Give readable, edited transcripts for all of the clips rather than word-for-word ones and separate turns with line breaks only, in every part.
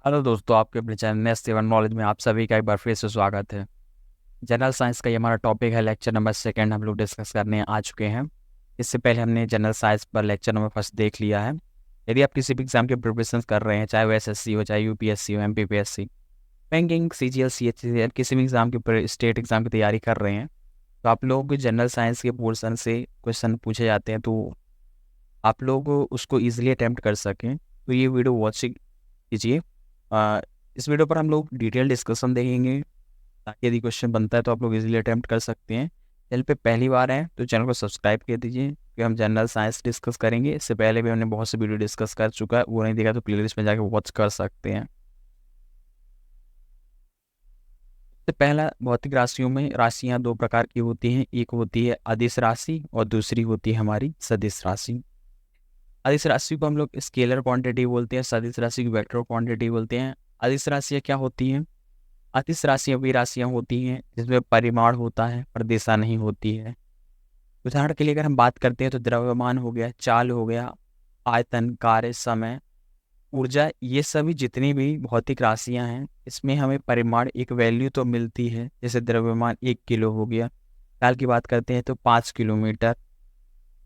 Hello दोस्तों, आपके अपने चैनल नेक्स्ट सेवन नॉलेज में आप सभी का एक बार फिर से स्वागत है। जनरल साइंस का ये हमारा टॉपिक है। लेक्चर नंबर सेकंड हम लोग डिस्कस करने आ चुके हैं। इससे पहले हमने जनरल साइंस पर लेक्चर नंबर फर्स्ट देख लिया है। यदि आप किसी भी एग्जाम की प्रिपरेशन कर रहे हैं, चाहे वो एसएससी हो, चाहे यूपीएससी हो, एमपीपीएससी, बैंकिंग, सीजीएल, सीएचसीएल, किसी भी एग्जाम की स्टेट एग्जाम की तैयारी कर रहे हैं, तो आप लोगों को जनरल साइंस के पोर्सन से क्वेश्चन पूछे जाते हैं, तो आप लोग उसको ईजिली अटैम्प्ट कर सकें तो ये वीडियो वॉचिंग कीजिए। इस वीडियो पर हम लोग डिटेल डिस्कशन देखेंगे, ताकि यदि क्वेश्चन बनता है तो आप लोग इजीली अटैम्प्ट कर सकते हैं। चैनल पे पहली बार हैं तो चैनल को सब्सक्राइब कर दीजिए, क्योंकि हम जनरल साइंस डिस्कस करेंगे। इससे पहले भी हमने बहुत से वीडियो डिस्कस कर चुका है, वो नहीं देखा तो प्लेलिस्ट में जाकर वॉच कर सकते हैं। तो पहला, भौतिक राशियों में राशियाँ दो प्रकार की होती हैं। एक होती है अदिश राशि और दूसरी होती है हमारी सदिश राशि। अदिश राशि को हम लोग स्केलर क्वांटिटी बोलते हैं, सदिश राशि को वेक्टर क्वांटिटी बोलते हैं। अदिश राशियाँ क्या होती हैं? अदिश राशियाँ वी राशियाँ होती हैं जिसमें परिमाण होता है पर दिशा नहीं होती है। उदाहरण के लिए अगर हम बात करते हैं तो द्रव्यमान हो गया, चाल हो गया, आयतन, कार्य, समय, ऊर्जा, ये सभी जितनी भी भौतिक राशियाँ हैं, इसमें हमें परिमाण एक वैल्यू तो मिलती है। जैसे द्रव्यमान 1 किलो हो गया, चाल की बात करते हैं तो 5 किलोमीटर,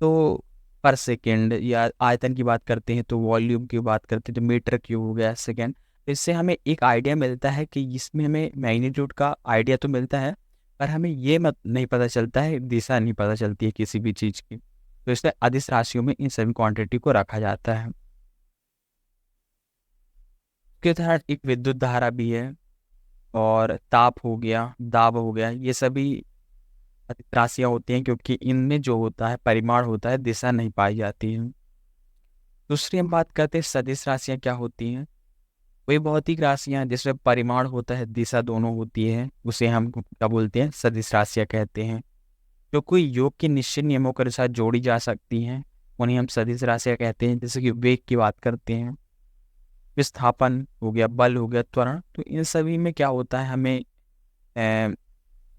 तो पर सेकेंड, या आयतन की बात करते हैं तो वॉल्यूम की बात करते हैं तो मीटर क्यूब हो गया सेकेंड। इससे हमें एक आइडिया मिलता है कि इसमें हमें मैग्नीट्यूड का आइडिया तो मिलता है, पर हमें ये मत नहीं पता चलता है, दिशा नहीं पता चलती है किसी भी चीज़ की। तो इसलिए अदिश राशियों में इन सभी क्वांटिटी को रखा जाता है। के तहत एक विद्युत धारा भी है, और ताप हो गया, दाब हो गया, ये सभी अदिश राशियाँ होती हैं, क्योंकि इनमें जो होता है परिमाण होता है, दिशा नहीं पाई जाती है। दूसरी हम बात करते हैं सदिश राशियाँ क्या होती हैं। वही भौतिक राशियाँ जिसमें परिमाण होता है, दिशा दोनों होती है, उसे हम क्या बोलते हैं? सदिश राशियाँ कहते हैं। जो कोई योग के निश्चित नियमों के अनुसार जोड़ी जा सकती हैं, उन्हें हम सदिश राशियाँ कहते हैं। जैसे कि वेग की बात करते हैं, विस्थापन हो गया, बल हो गया, त्वरण, तो इन सभी में क्या होता है, हमें अ,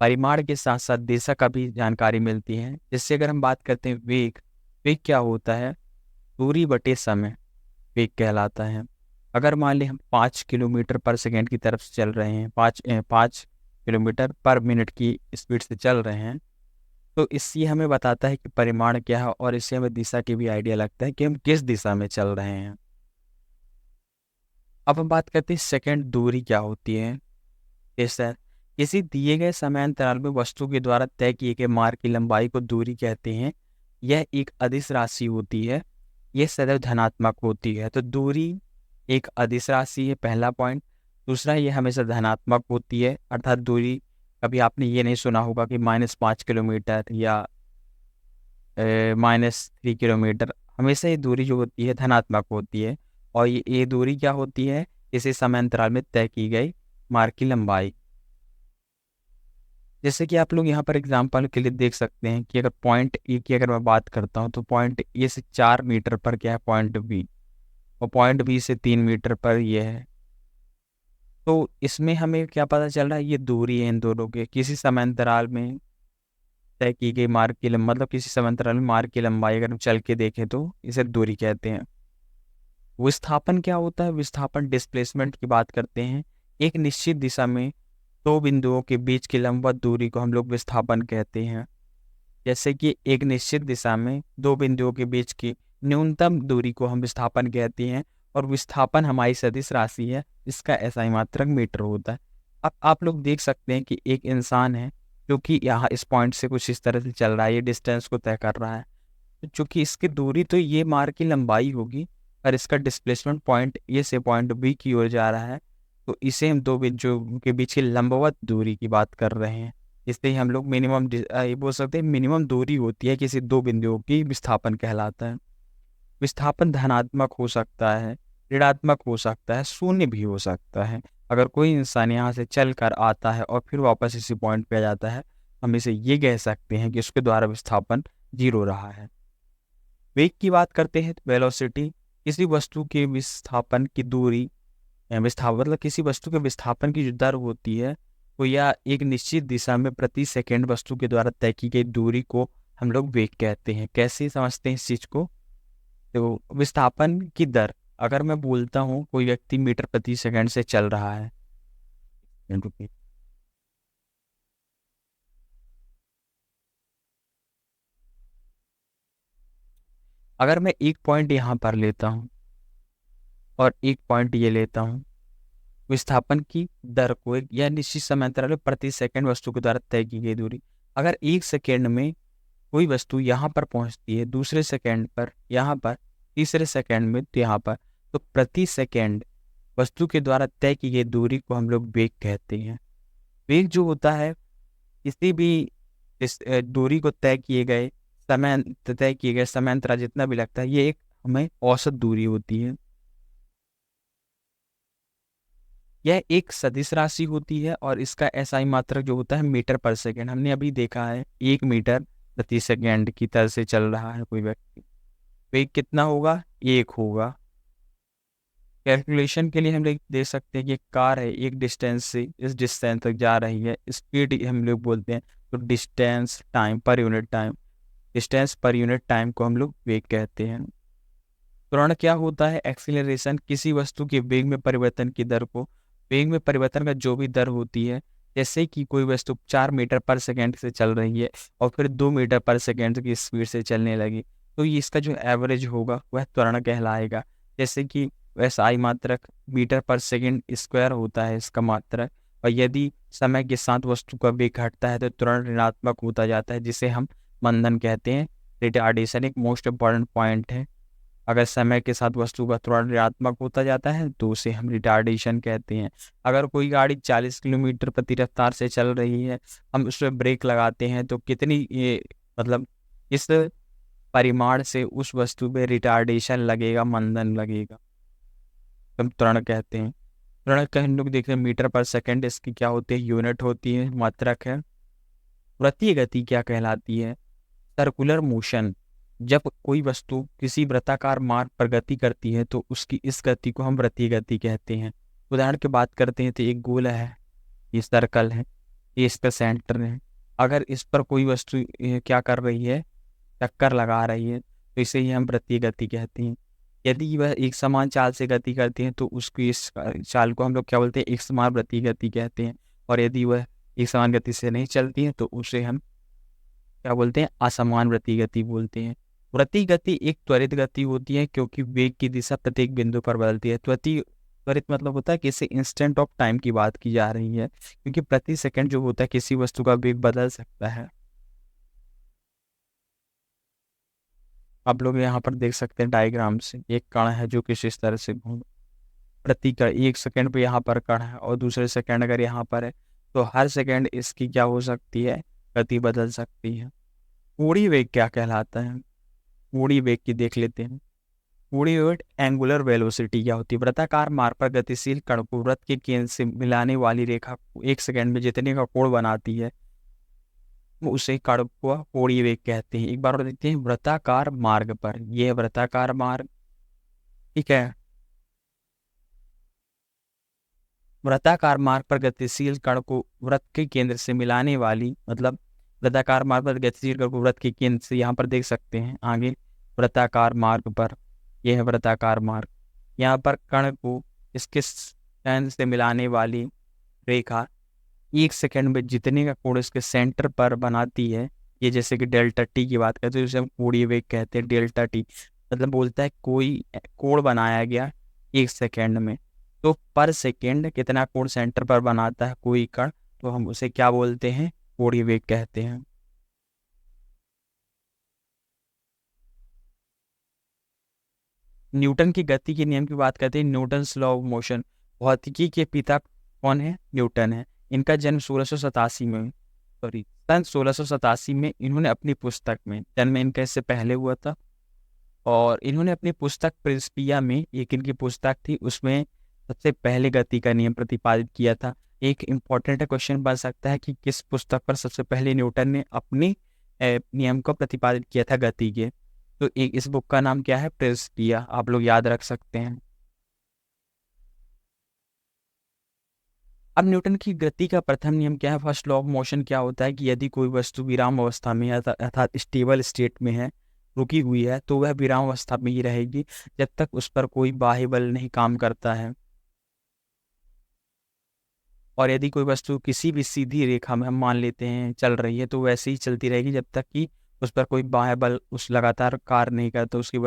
परिमाण के साथ साथ दिशा का भी जानकारी मिलती है। जिससे अगर हम बात करते हैं वेग, वेग क्या होता है? दूरी बटे समय वेग कहलाता है। अगर मान लें हम 5 किलोमीटर पर सेकेंड की तरफ से चल रहे हैं, 5 किलोमीटर पर मिनट की स्पीड से चल रहे हैं, तो इससे हमें बताता है कि परिमाण क्या है, और इससे हमें दिशा की भी आइडिया लगता है कि हम किस दिशा में चल रहे हैं। अब हम बात करते हैं सेकेंड, दूरी क्या होती है। जैसे किसी दिए गए समयांतराल में वस्तु के द्वारा तय किए गए मार्ग की लंबाई को दूरी कहते हैं। यह एक अदिश राशि होती है, यह सदैव धनात्मक होती है। तो दूरी एक अदिश राशि है, पहला पॉइंट। दूसरा, ये हमेशा धनात्मक होती है, अर्थात दूरी, कभी आपने ये नहीं सुना होगा कि -5 किलोमीटर या -3 किलोमीटर। हमेशा ये दूरी जो होती है धनात्मक होती है। और ये दूरी क्या होती है? इसी समय अंतराल में तय की गई मार्ग की लंबाई। जैसे कि आप लोग यहाँ पर एग्जाम्पल के लिए देख सकते हैं कि अगर पॉइंट ए की अगर मैं बात करता हूँ, तो पॉइंट ए से 4 मीटर पर क्या है? Point B. और पॉइंट बी से 3 मीटर पर ये है। तो इसमें हमें क्या पता चल रहा है? ये दूरी है इन दोनों के, किसी समांतराल में तय की गई मार्ग की मतलब किसी समांतराल में मार्ग की लंबाई अगर हम चल के देखें तो इसे दूरी कहते हैं। विस्थापन क्या होता है? विस्थापन डिस्प्लेसमेंट की बात करते हैं। एक निश्चित दिशा में दो बिंदुओं के बीच की लंबवत दूरी को हम लोग विस्थापन कहते हैं। जैसे कि एक निश्चित दिशा में दो बिंदुओं के बीच की न्यूनतम दूरी को हम विस्थापन कहते हैं। और विस्थापन हमारी सदिश राशि है, इसका SI मात्रक मीटर होता है। अब आप लोग देख सकते हैं कि एक इंसान है जो कि यहाँ इस पॉइंट से कुछ इस तरह से चल रहा है, ये डिस्टेंस को तय कर रहा है। तो चूंकि इसकी दूरी तो ये मार्ग की लंबाई होगी, पर इसका डिस्प्लेसमेंट पॉइंट ए से पॉइंट बी की ओर जा रहा है, तो इसे हम दो बिंदुओं के बीच की लंबवत दूरी की बात कर रहे हैं। इसलिए हम लोग ये बोल सकते हैं मिनिमम दूरी होती है किसी दो बिंदुओं की, विस्थापन कहलाता है। विस्थापन धनात्मक हो सकता है, ऋणात्मक हो सकता है, शून्य भी हो सकता है। अगर कोई इंसान यहाँ से चल कर आता है और फिर वापस इसी पॉइंट पे आ जाता है, हम इसे ये कह सकते हैं कि उसके द्वारा विस्थापन 0 रहा है। वेग की बात करते हैं तो वेलोसिटी किसी वस्तु के विस्थापन की दूरी, विस्थापन मतलब किसी वस्तु के विस्थापन की जो दर होती है, वो या एक निश्चित दिशा में प्रति सेकंड वस्तु के द्वारा तय की गई दूरी को हम लोग वेग कहते हैं। कैसे समझते हैं इस चीज को? तो विस्थापन की दर, अगर मैं बोलता हूँ कोई व्यक्ति मीटर प्रति सेकंड से चल रहा है, रुकिए। अगर मैं एक पॉइंट यहाँ पर लेता हूँ और एक पॉइंट ये लेता हूँ, विस्थापन की दर को एक या निश्चित समांतराल में प्रति सेकंड वस्तु के द्वारा तय की गई दूरी। अगर एक सेकंड में कोई वस्तु यहाँ पर पहुंचती है, दूसरे सेकंड पर यहाँ पर, तीसरे सेकंड में तो यहाँ पर, तो प्रति सेकंड वस्तु के द्वारा तय की गई दूरी को हम लोग वेग कहते हैं। वेग जो होता है किसी भी इस दूरी को तय किए गए समांतराल जितना भी लगता है, ये एक हमें औसत दूरी होती है। यह एक सदिश राशि होती है और इसका एसआई मात्रक जो होता है मीटर पर सेकंड। हमने अभी देखा है 1 मीटर प्रति सेकंड की तरह से चल रहा है कोई व्यक्ति, वेग कितना होगा, 1 होगा। कैलकुलेशन के लिए हम लोग देख सकते हैं कि एक कार है, एक डिस्टेंस से इस डिस्टेंस तक जा रही है, स्पीड हम लोग बोलते हैं। तो distance time per unit time, distance per unit time को हम लोग वेग कहते हैं। त्वरण क्या होता है, एक्सीलरेशन, किसी वस्तु के वेग में परिवर्तन की दर को, वेग में परिवर्तन का जो भी दर होती है, जैसे कि कोई वस्तु 4 मीटर पर सेकंड से चल रही है और फिर 2 मीटर पर सेकंड की स्पीड से चलने लगी, तो ये इसका जो एवरेज होगा वह त्वरण कहलाएगा। जैसे कि वैसा आई मात्रक मीटर पर सेकंड स्क्वायर होता है इसका मात्रक, और यदि समय के साथ वस्तु का वेग घटता है तो त्वरण ऋणात्मक होता जाता है, जिसे हम मंदन कहते हैं। रिटार्डेशन एक मोस्ट इम्पॉर्टेंट पॉइंट है। अगर समय के साथ वस्तु का त्वरण ऋणात्मक होता जाता है तो उसे हम रिटार्डेशन कहते हैं। अगर कोई गाड़ी 40 किलोमीटर प्रति रफ्तार से चल रही है, हम उसमें ब्रेक लगाते हैं तो कितनी ये मतलब इस परिमाण से उस वस्तु पे रिटार्डेशन लगेगा, मंदन लगेगा, हम त्वरण कहते हैं। त्वरण का हम लोग देखते हैं मीटर पर सेकंड, इसकी क्या होती है, यूनिट होती है, मात्रक है। वृत्तीय गति क्या कहलाती है, सर्कुलर मोशन। जब कोई वस्तु किसी वृत्ताकार मार्ग पर गति करती है तो उसकी इस गति को हम वृत्तीय गति कहते हैं। उदाहरण की बात करते हैं तो एक गोला है, ये सर्कल है, ये इसका सेंटर है। अगर इस पर कोई वस्तु क्या कर रही है, टक्कर लगा रही है, तो इसे ही हम वृत्तीय गति कहते हैं। यदि वह एक समान चाल से गति करती है तो उसकी इस चाल को हम लोग क्या बोलते हैं, एक समान वृत्तीय गति कहते हैं। और यदि वह एक समान गति से नहीं चलती है तो उसे हम क्या बोलते हैं, असमान वृत्तीय गति बोलते हैं। वृत्तीय गति एक त्वरित गति होती है क्योंकि वेग की दिशा प्रत्येक बिंदु पर बदलती है। त्वरित मतलब होता है कि इसे इंस्टेंट ऑफ टाइम की बात की जा रही है, क्योंकि प्रति सेकंड जो होता है किसी वस्तु का वेग बदल सकता है। आप लोग यहाँ पर देख सकते हैं डायग्राम से, एक कण है जो किसी इस तरह से घूम, प्रति कण 1 सेकंड पे यहाँ पर कण है और दूसरे सेकंड अगर यहाँ पर है तो हर सेकंड इसकी क्या हो सकती है, गति बदल सकती है। कोणीय वेग क्या कहलाता है, कोणीय वेग की देख लेते हैं। कोणीय वेग एंगुलर वेलोसिटी क्या होती है, वृत्ताकार मार्ग पर गतिशील कण को वृत्त के केंद्र से मिलाने वाली रेखा 1 सेकंड में जितने का कोण बनाती है वो उसे कण को कोणीय वेग कहते हैं। एक बार और देखते हैं, वृत्ताकार मार्ग पर, यह है वृत्ताकार मार्ग, ठीक है। वृत्ताकार मार्ग पर गतिशील कण को वृत्त के केंद्र से मिलाने वाली, मतलब वृत्ताकार मार्ग पर गतिशील कण को वृत्त के केंद्र से, यहाँ पर देख सकते हैं आगे वृत्ताकार मार्ग पर, यह है वृत्ताकार मार्ग, यहाँ पर कण को इसके केंद्र से मिलाने वाली रेखा 1 सेकंड में जितने का कोण इसके सेंटर पर बनाती है, ये जैसे कि डेल्टा टी की बात करते हैं, उसे हम कोणीय वेग कहते हैं। डेल्टा टी मतलब बोलता है कोई कोण बनाया गया 1 सेकंड में, तो पर सेकंड कितना कोण सेंटर पर बनाता है कोई कण, तो हम उसे क्या बोलते हैं, कोणीय वेग कहते हैं। न्यूटन की गति के नियम की बात करते हैं, न्यूटन्स लॉ ऑफ मोशन। भौतिकी के पिता कौन है, न्यूटन है। इनका जन्म 1687 में, सॉरी सन 1687 में इन्होंने अपनी पुस्तक में, जन्म इनका इससे पहले हुआ था, और इन्होंने अपनी पुस्तक प्रिंसिपिया में, एक इनकी पुस्तक थी, उसमें सबसे पहले गति का नियम प्रतिपादित किया था। एक इम्पॉर्टेंट क्वेश्चन बन सकता है कि किस पुस्तक पर सबसे पहले न्यूटन ने अपनी नियम को प्रतिपादित किया था गति के, तो एक इस बुक का नाम क्या है, प्रिंसिपिया, आप लोग याद रख सकते हैं। अब न्यूटन की गति का प्रथम नियम क्या है, फर्स्ट लॉ ऑफ मोशन क्या होता है कि यदि कोई वस्तु विराम अवस्था में है अर्थात स्टेबल स्टेट में है रुकी हुई है तो वह विराम अवस्था में ही रहेगी जब तक उस पर कोई बाह्य बल नहीं काम करता है। और यदि कोई वस्तु किसी भी सीधी रेखा में हम मान लेते हैं चल रही है तो वैसे ही चलती रहेगी जब तक कि उस पर कोई बाह्य बल उस लगातार कार्य नहीं करता उसकी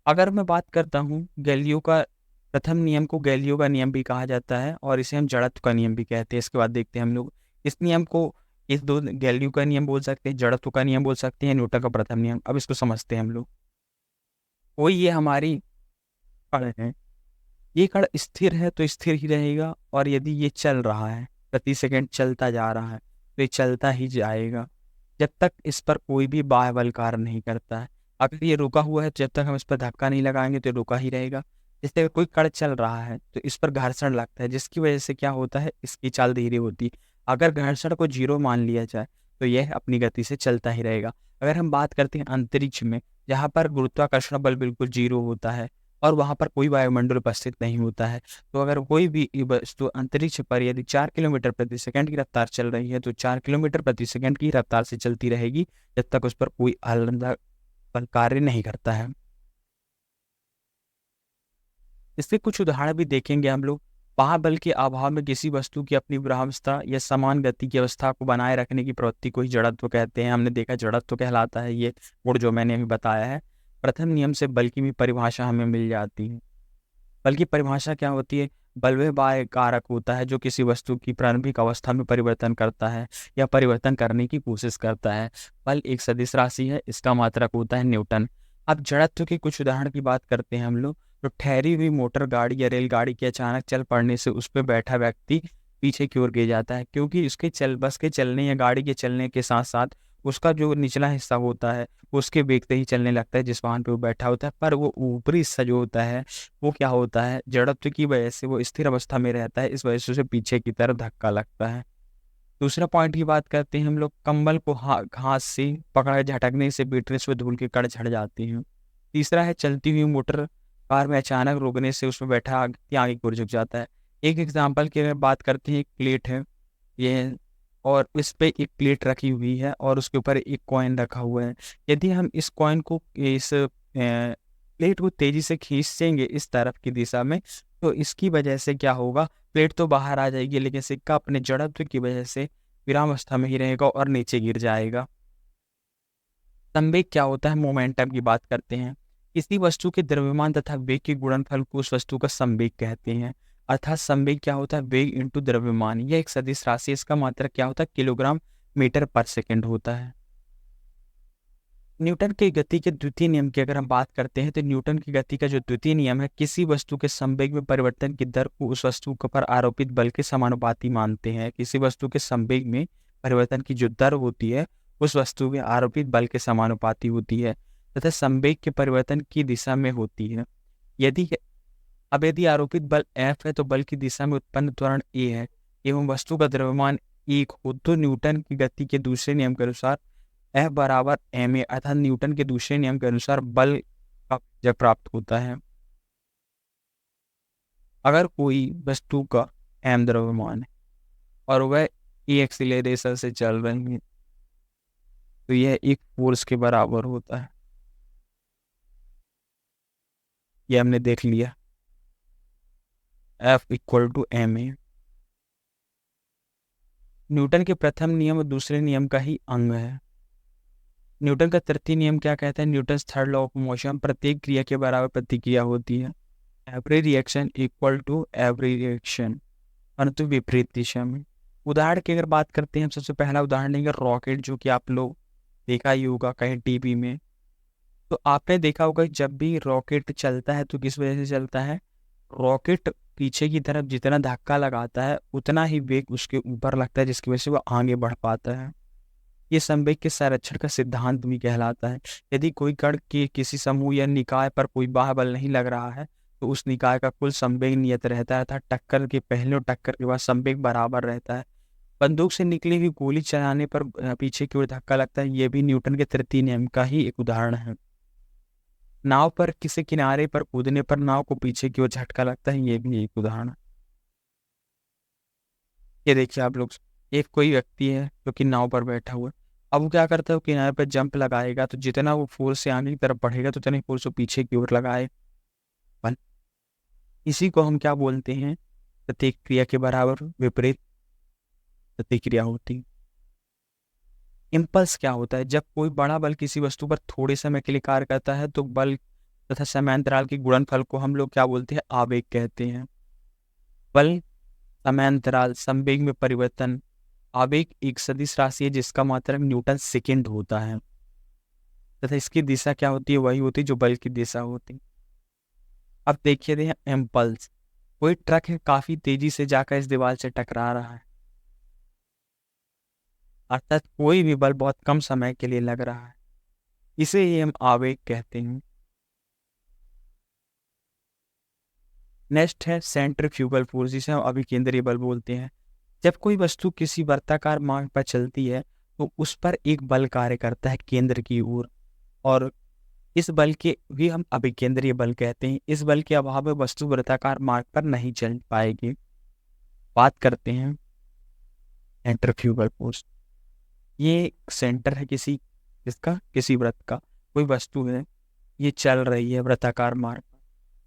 अगर मैं बात करता हूँ गैलीलियो का प्रथम नियम को गैलीलियो का नियम भी कहा जाता है और इसे हम जड़त्व का नियम भी कहते हैं। इसके बाद देखते हैं हम लोग इस नियम को, इस दो गैलीलियो का नियम बोल सकते हैं, जड़त्व का नियम बोल सकते हैं, न्यूटन का प्रथम नियम। अब इसको समझते हैं हम लोग। कोई ये हमारी कण है, ये कण स्थिर है तो स्थिर ही रहेगा, और यदि ये चल रहा है, प्रति सेकंड चलता जा रहा है, तो ये चलता ही जाएगा जब तक इस पर कोई भी बाह्य बल कार्य नहीं करता है। अगर ये रुका हुआ है तो जब तक हम इस पर धक्का नहीं लगाएंगे तो रुका ही रहेगा। जैसे कोई कण चल रहा है तो इस पर घर्षण लगता है, जिसकी वजह से क्या होता है, इसकी चाल धीरे होती है। अगर घर्षण को जीरो मान लिया जाए तो यह अपनी गति से चलता ही रहेगा। अगर हम बात करते हैं अंतरिक्ष में, जहाँ पर गुरुत्वाकर्षण बल बिल्कुल जीरो होता है और वहां पर कोई वायुमंडल उपस्थित नहीं होता है, तो अगर कोई भी वस्तु अंतरिक्ष पर यदि 4 किलोमीटर प्रति सेकंड की रफ्तार चल रही है तो 4 किलोमीटर प्रति सेकंड की रफ्तार से चलती रहेगी जब तक उस पर कोई आलंदा बल कार्य नहीं करता है। इसके कुछ उदाहरण भी देखेंगे हम लोग। महाबल के अभाव में किसी वस्तु की अपनी विभ्रामकता या समान गति की अवस्था को बनाए रखने की प्रवृत्ति को ही जड़त्व कहते हैं। हमने देखा जड़त्व कहलाता है ये गुण जो मैंने अभी बताया है। प्रथम नियम से बल की भी परिभाषा हमें मिल जाती है। बल की परिभाषा क्या होती है? बल वह बाह्य कारक होता है जो किसी वस्तु की प्रारंभिक अवस्था में परिवर्तन करता है या परिवर्तन करने की कोशिश करता है। बल एक सदिश राशि है, इसका मात्रक होता है न्यूटन। अब जड़त्व के कुछ उदाहरण की बात करते हैं हम लोग। तो ठहरी हुई मोटर गाड़ी या रेलगाड़ी के अचानक चल पड़ने से उस पर बैठा व्यक्ति पीछे की ओर गिर जाता है, क्योंकि उसके बस के चलने या गाड़ी के चलने के साथ साथ उसका जो निचला हिस्सा होता है वो उसके वेग से ही चलने लगता है जिस वाहन पे वो बैठा होता है, पर वो ऊपरी हिस्सा जो होता है वो क्या होता है, जड़त्व की वजह से वो स्थिर अवस्था में रहता है, इस वजह से उसे पीछे की तरफ धक्का लगता है। दूसरा पॉइंट की बात करते हैं हम लोग। कंबल को हाथ से पकड़ झटकने से बैटरी से धूल के कण झड़ जाती हैं। तीसरा है चलती हुई मोटर कार में अचानक रोकने से उसमें बैठा व्यक्ति आगे की ओर झुक जाता है। एक एग्जाम्पल की अगर बात करते हैं, एक प्लेट है ये, और इस पे एक प्लेट रखी हुई है और उसके ऊपर एक कॉइन रखा हुआ है। यदि हम इस कॉइन को, इस प्लेट को तेजी से खींचेंगे इस तरफ की दिशा में, तो इसकी वजह से क्या होगा, प्लेट तो बाहर आ जाएगी लेकिन सिक्का अपने जड़त्व की वजह से विरामावस्था में ही रहेगा और नीचे गिर जाएगा। संवेग क्या होता है? मोमेंटम की बात करते हैं। किसी वस्तु के द्रव्यमान तथा वेग के गुणनफल को उस वस्तु का संवेग कहते हैं। अर्थात संवेग क्या होता है? वेग इंटू द्रव्यमान। यह एक सदिश राशि है, इसका मात्रक क्या होता है? किलोग्राम मीटर पर सेकंड होता है। न्यूटन के गति के द्वितीय नियम की अगर हम बात करते हैं तो न्यूटन की गति का जो द्वितीय नियम है, किसी वस्तु के संवेग में परिवर्तन की दर को उस वस्तु पर आरोपित बल के समानुपाती मानते हैं। किसी वस्तु के संवेग में परिवर्तन की जो दर होती है उस वस्तु के आरोपित बल के समानुपाती होती है तथा संवेग के परिवर्तन की दिशा में होती है। यदि यदि आरोपित बल F है तो बल की दिशा में उत्पन्न त्वरण A है एवं वस्तु का द्रव्यमान 1 हो तो न्यूटन की गति के दूसरे नियम के अनुसार F बराबर ma, अर्थात न्यूटन के दूसरे नियम के अनुसार बल का जब प्राप्त होता है। अगर कोई वस्तु का m द्रव्यमान है और वह a एक्सीलरेशन से चल रही है तो यह एक फोर्स के बराबर होता है। यह हमने देख लिया, F equal to ma। Newton के प्रथम नियम और दूसरे नियम का ही अंग है। न्यूटन का तृतीय नियम क्या कहता है? Newton third law of motion, प्रत्येक क्रिया के बराबर प्रतिक्रिया होती है। Every reaction equal to every reaction, परंतु विपरीत दिशा में। उदाहरण की अगर बात करते हैं, हम सबसे पहला उदाहरण लेंगे रॉकेट, जो कि आप लोग देखा ही होगा कहीं टीवी में। तो आपने देखा होगा जब भी रॉकेट चलता है तो किस वजह से चलता है? रॉकेट पीछे की तरफ जितना धक्का लगाता है उतना ही वेग उसके ऊपर लगता है, जिसकी वजह से वो आगे बढ़ पाता है। ये संवेग के संरक्षण का सिद्धांत भी कहलाता है। यदि कोई कण के किसी समूह या निकाय पर कोई बाह्य बल नहीं लग रहा है तो उस निकाय का कुल संवेग नियत रहता है, अर्थात टक्कर के पहले और टक्कर के बाद संवेग बराबर रहता है। बंदूक से निकली हुई गोली चलाने पर पीछे की ओर धक्का लगता है, ये भी न्यूटन के तृतीय नियम का ही एक उदाहरण है। नाव पर किसी किनारे पर कूदने पर नाव को पीछे की ओर झटका लगता है, ये भी एक उदाहरण है। ये देखिए आप लोग, एक कोई व्यक्ति है जो कि नाव पर बैठा हुआ है, अब वो क्या करता है, वो किनारे पर जंप लगाएगा, तो जितना वो फोर्स से आगे की तरफ बढ़ेगा तो उतना ही फोर्स वो पीछे की ओर लगाए। बल, इसी को हम क्या बोलते हैं, प्रतिक्रिया के बराबर विपरीत प्रतिक्रिया होती है। इम्पल्स क्या होता है, जब कोई बड़ा बल किसी वस्तु पर थोड़े समय के लिए कार्य करता है तो बल तथा समयांतराल के गुणनफल को हम लोग क्या बोलते हैं, आवेग कहते हैं। बल, समयांतराल, संवेग में परिवर्तन। आवेग एक सदिश राशि है जिसका मात्रक न्यूटन सेकेंड होता है तथा इसकी दिशा क्या होती है, वही होती है जो बल की दिशा होती है। अब देखिए थे इम्पल्स, कोई ट्रक है काफी तेजी से जाकर इस दीवार से टकरा रहा है, अर्थात कोई भी बल बहुत कम समय के लिए लग रहा है, इसे ही हम आवेग कहते हैं। नेक्स्ट है सेंट्रीफ्यूगल फोर्स, जिसे हम अभिकेंद्रीय बल बोलते हैं। जब कोई वस्तु किसी वर्ताकार मार्ग पर चलती है तो उस पर एक बल कार्य करता है केंद्र की ओर, और इस बल के भी हम अभिकेंद्रीय बल कहते हैं। इस बल के अभाव में वस्तु वृत्ताकार मार्ग पर नहीं चल पाएगी। बात करते हैं सेंट्रीफ्यूगल फोर्स। ये सेंटर है किसी, इसका किसी वृत्त का, कोई वस्तु है, ये चल रही है वृत्ताकार मार्ग पर,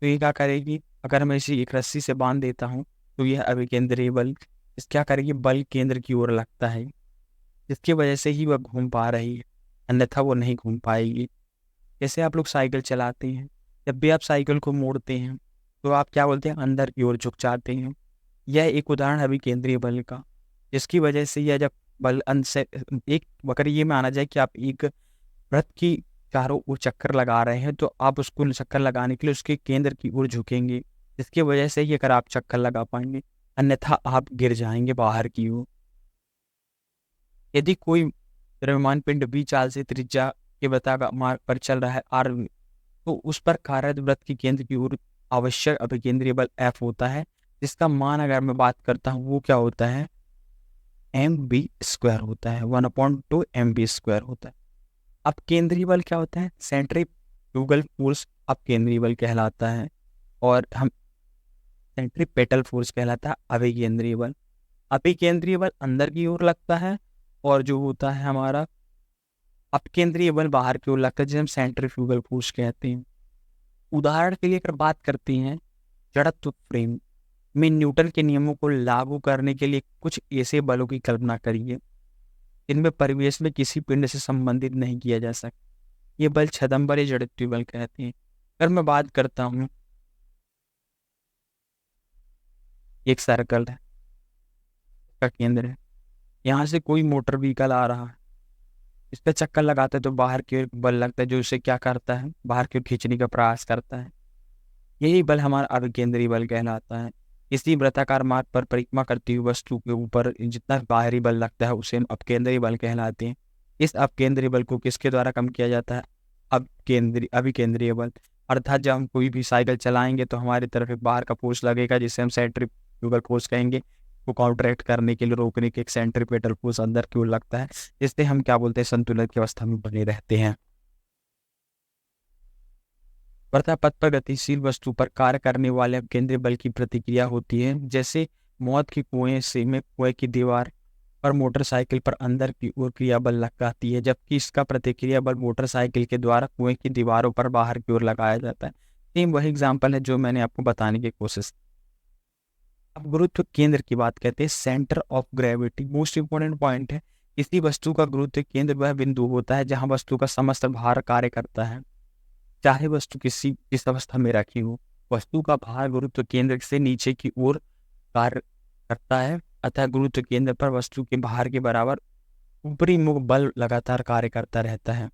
तो ये क्या करेगी, अगर मैं इसे एक रस्सी से बांध देता हूँ तो यह अभिकेंद्रीय बल इस क्या करेगी, बल केंद्र की ओर लगता है, जिसकी वजह से ही वह घूम पा रही है, अन्यथा वो नहीं घूम पाएगी। जैसे आप लोग साइकिल चलाते हैं, जब भी आप साइकिल को मोड़ते हैं तो आप क्या बोलते हैं, अंदर की ओर झुक जाते हैं। यह एक उदाहरण है अभिकेंद्रीय बल का, जिसकी वजह से यह जब बल अंत से एक, अगर ये माना जाए कि आप एक वृत्त की चारों ओर चक्कर लगा रहे हैं तो आप उसको चक्कर लगाने के लिए उसके केंद्र की ओर झुकेंगे, जिसकी वजह से ही अगर आप चक्कर लगा पाएंगे, अन्यथा आप गिर जाएंगे बाहर की ओर। यदि कोई द्रव्यमान पिंड बी चाल से त्रिज्या के वृत्ताकार मार्ग पर चल रहा है आर, तो उस पर कार्यरत वृत्त की केंद्र की ओर आवश्यक अभिकेंद्रीय बल एफ होता है, जिसका मान अगर मैं बात करता हूँ वो क्या होता है, एम बी स्क्वायर होता है, 1/2 एम बी स्क्वायर होता है। अब केंद्रीय बल क्या होता है, सेंट्रीफ्यूगल फोर्स अब केंद्रीय बल कहलाता है, और हम सेंट्रीपेटल फोर्स कहलाता है अभिकेंद्रीय बल। अभिकेंद्रीय बल अंदर की ओर लगता है, और जो होता है हमारा अपकेंद्रीय बल बाहर की ओर लगता है, जिसे हम सेंट्रीफ्यूगल फोर्स कहते हैं। उदाहरण के लिए अगर बात करते हैं, जड़त्व फ्रेम में न्यूटन के नियमों को लागू करने के लिए कुछ ऐसे बलों की कल्पना करिए इनमें परिवेश में किसी पिंड से संबंधित नहीं किया जा सकता। ये बल छदम या जड़त्वीय बल कहते हैं। अगर मैं बात करता हूँ, एक सर्कल है का केंद्र है, यहाँ से कोई मोटर व्हीकल आ रहा है, इस पे चक्कर लगाता है तो बाहर की ओर बल लगता है जो उसे क्या करता है, बाहर की ओर खींचने का प्रयास करता है। यही बल हमारा अभिकेंद्रीय बल कहलाता है। इसी वृत्ताकार मार्ग पर परिक्रमा करती हुई वस्तु के ऊपर जितना बाहरी बल लगता है उसे हम अपकेंद्रीय बल कहलाते हैं। इस अपकेंद्रीय बल को किसके द्वारा कम किया जाता है, अभिकेंद्रीय बल। अर्थात जब हम कोई भी साइकिल चलाएंगे तो हमारी तरफ एक बाहर का फोर्स लगेगा जिसे हम सेंट्रीफ्यूगल फोर्स कहेंगे, को काउंटरएक्ट करने के लिए, रोकने के एक सेंट्रीपेटल फोर्स अंदर की ओर लगता है, जिससे हम क्या बोलते हैं, संतुलन की अवस्था में बने रहते हैं। वृत्तपथ पर गतिशील वस्तु पर कार्य करने वाले केंद्रीय बल की प्रतिक्रिया होती है, जैसे मौत के कुएं से में कुएं की दीवार पर मोटरसाइकिल पर अंदर की ओर क्रिया बल लगाती है, जबकि इसका प्रतिक्रिया बल मोटरसाइकिल के द्वारा कुएं की दीवारों पर बाहर की ओर लगाया जाता है। सेम वही एग्जाम्पल है जो मैंने आपको बताने की कोशिश। अब गुरुत्व केंद्र की बात करते हैं, centre of gravity most important point है। किसी वस्तु का गुरुत्व केंद्र वह बिंदु होता है जहां वस्तु का समस्त भार कार्य करता है, चाहे वस्तु किसी इस अवस्था में रखी हो। वस्तु का भार गुरुत्व केंद्र से नीचे की ओर कार्य करता है, अतः गुरुत्व केंद्र पर वस्तु के भार के बराबर ऊपरी मुख बल लगातार कार्य करता रहता है।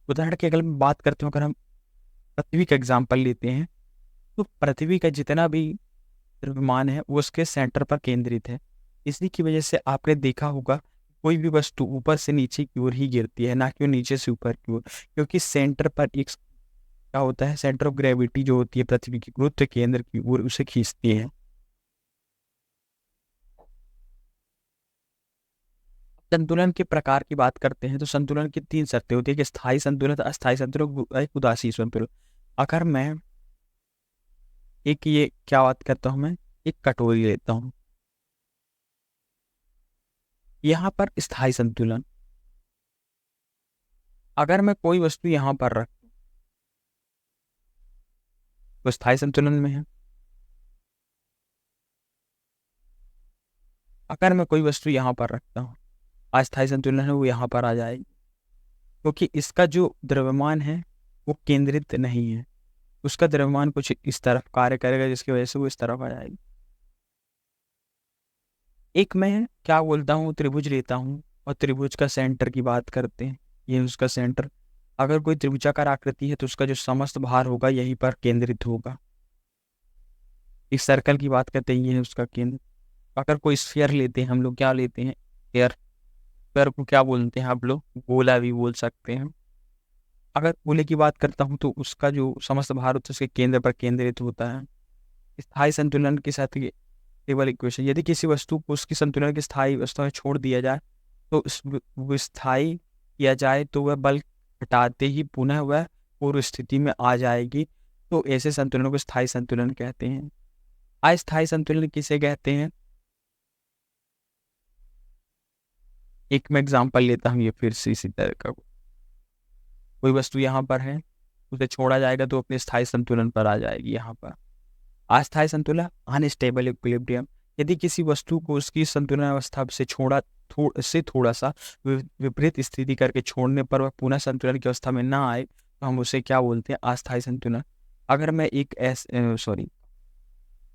उदाहरण की अगर मैं बात करते हूँ, अगर हम पृथ्वी का एग्जाम्पल लेते हैं, तो पृथ्वी का जितना भी द्रव्यमान है वो उसके सेंटर पर केंद्रित है। इसी की वजह से आपने देखा होगा कोई भी वस्तु ऊपर से नीचे की ओर ही गिरती है, ना कि नीचे से ऊपर की ओर, क्योंकि सेंटर पर एक क्या होता है, सेंटर ऑफ ग्रेविटी जो होती है पृथ्वी की गुरुत्व केंद्र की ओर उसे खींचती है। संतुलन के प्रकार की बात करते हैं तो संतुलन की तीन शर्तें होती है कि स्थायी संतुलन, अस्थायी संतुलन, एक उदासीन संतुलन। अगर मैं एक ये क्या बात करता हूँ, मैं एक कटोरी लेता हूँ, यहाँ पर स्थायी संतुलन, अगर मैं कोई वस्तु यहाँ पर रख तो स्थायी संतुलन में है। अगर मैं कोई वस्तु यहाँ पर रखता हूँ, अस्थायी संतुलन है वो यहाँ पर आ जाएगी, क्योंकि इसका जो द्रव्यमान है वो केंद्रित नहीं है, उसका द्रव्यमान कुछ इस तरफ कार्य करेगा जिसकी वजह से वो इस तरफ आ जाएगी। एक मैं क्या बोलता हूँ, त्रिभुज लेता हूँ और त्रिभुज का सेंटर की बात करते हैं, ये उसका सेंटर। अगर कोई त्रिभुजाकार आकृति है तो उसका जो समस्त भार होगा यहीं पर केंद्रित होगा। इस सर्कल की बात करते हैं, ये है उसका केंद्र। अगर कोई स्फीयर लेते हैं, हम लोग क्या लेते हैं, एयर, स्फीयर को क्या बोलते हैं आप लोग, गोला भी बोल सकते हैं। अगर गोले की बात करता हूँ तो उसका जो समस्त भार होता है उसके केंद्र पर केंद्रित होता है। स्थायी संतुलन के साथ ये टेबल इक्वेशन, यदि किसी वस्तु को उसकी संतुलन की स्थायी अवस्था में छोड़ दिया जाए तो विस्थायी किया जाए तो वह बल हटाते ही पुनः वह पूर्व स्थिति में आ जाएगी, तो ऐसे संतुलन को स्थायी संतुलन कहते हैं। अस्थायी संतुलन किसे कहते हैं, एक मैं एग्जांपल लेता हूँ, ये फिर से इसी तरह का। कोई वस्तु यहाँ पर है, उसे छोड़ा जाएगा तो अपने स्थायी संतुलन पर आ जाएगी यहाँ पर। अस्थायी संतुलन अनस्टेबल इक्विलिब्रियम, यदि किसी वस्तु को उसकी संतुलन अवस्था से थोड़ा सा विपरीत स्थिति करके छोड़ने पर वह पुनः संतुलन की अवस्था में ना आए तो हम उसे क्या बोलते हैं, अस्थायी संतुलन। अगर मैं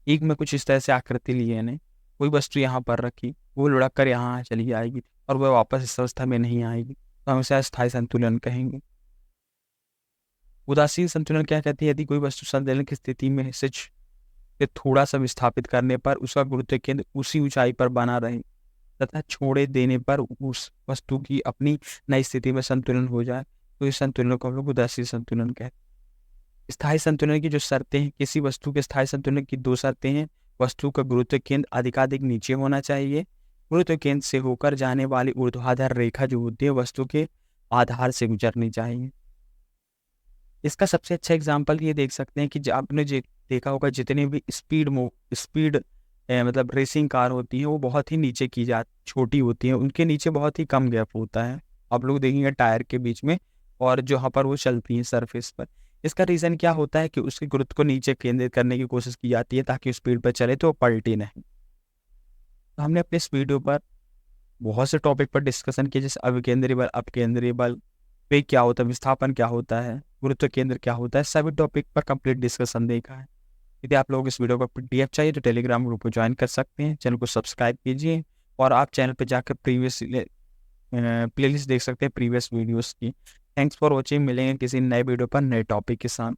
एक में कुछ इस तरह से आकृति ली है ने, कोई वस्तु यहाँ पर रखी, वो लुढ़क कर यहाँ चली आएगी और वह वापस इस अवस्था में नहीं आएगी तो हम इसे अस्थायी संतुलन कहेंगे। उदासीन संतुलन क्या कहती है, यदि कोई वस्तु संतुलन की स्थिति में से थोड़ा सा विस्थापित करने पर उसका गुरुत्व केंद्र उसी ऊंचाई पर बना रहे तथा छोड़े देने पर उस वस्तु की अपनी नई स्थिति में संतुलन हो जाए तो इस संतुलन को हम लोग उदासीन संतुलन कहते हैं। स्थायी संतुलन की जो शर्तें हैं, किसी वस्तु के स्थायी संतुलन की दो शर्तें हैं। वस्तु का गुरुत्व केंद्र अधिकाधिक नीचे होना चाहिए, गुरुत्व केंद्र से होकर जाने वाली ऊर्ध्वाधर रेखा जो होती है वस्तु के आधार से गुजरनी चाहिए। इसका सबसे अच्छा एग्जाम्पल ये देख सकते हैं कि आपने देखा होगा जितने भी स्पीड मतलब रेसिंग कार होती है वो बहुत ही नीचे की छोटी होती है, उनके नीचे बहुत ही कम गैप होता है, आप लोग देखेंगे टायर के बीच में और जहाँ पर वो चलती हैं सरफेस पर। इसका रीज़न क्या होता है कि उसके गुरुत्व को नीचे केंद्रित करने की कोशिश की जाती है ताकि स्पीड पर चले तो वो पलटी नहीं। तो हमने अपने इस वीडियो पर बहुत से टॉपिक पर डिस्कशन किया, जैसे अविकेंद्रीय बल, अपकेंद्रीय बल, वेग क्या होता है, विस्थापन क्या होता है, गुरुत्व केंद्र क्या होता है, सभी टॉपिक पर कंप्लीट डिस्कशन देखा है। यदि आप लोग इस वीडियो का PDF चाहिए तो टेलीग्राम ग्रुप को ज्वाइन कर सकते हैं, चैनल को सब्सक्राइब कीजिए और आप चैनल पर जाकर प्रीवियस प्लेलिस्ट देख सकते हैं प्रीवियस वीडियोस की। थैंक्स फॉर वॉचिंग, मिलेंगे किसी नए वीडियो पर नए टॉपिक के साथ।